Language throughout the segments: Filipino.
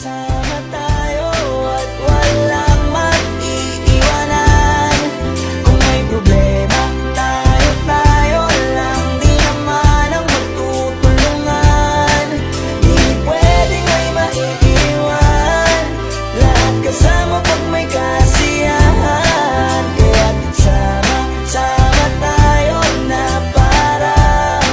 Sama tayo at walang mag-iiwanan. Kung may problema, tayo lang. Di naman ang magtutulungan. Di pwedeng may maiiwan. Lahat kasama pag may kasiyahan. Kaya't sama tayo na parang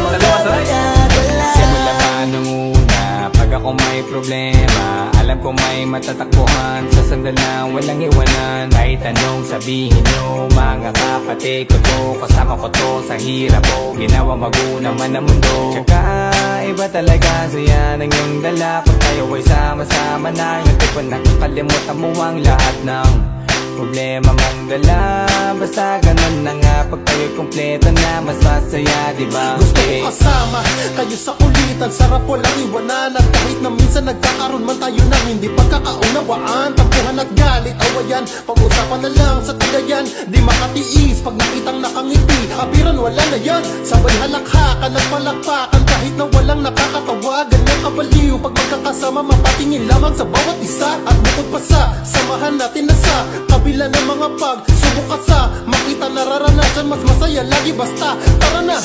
magdadala. Simula pa nung una, pag ako may problema, alam ko may matatakbuhan. Sa sandalan, walang iwanan. Kahit anong sabihin nyo, mga kapatid ko to, kasama ko to sa hirap ko. Ginawa maguna man ang mundo. Tsaka iba talaga saya ng iyong dala. Pag tayo ay sama-sama na, hindi ko nakakalimutan mo ang lahat ng problema mang dala. Basta ganun na nga, pag tayo'y kumpleto na, mas masaya, diba? Gusto ko kasama kayo sa kulitan, sarap walang iwanan. At kahit na minsan nagkakaroon man tayo ng hindi pagkakaunawaan, tampuhan at galit, awayan, pag-usapan na lang sa tagayan. Di makatiis pag nakitang nakangiti, abiran wala na yan. Sabay halakhakan at palakpakan kahit na walang nakakatawa. Ganyan kabaliw pag magkakasama, mapatingin lamang sa bawat isa. At bukod pa sa samahan natin na sa kabila ng mga pagsubok ka sa makita nararanasan, mas masaya lagi basta tara na.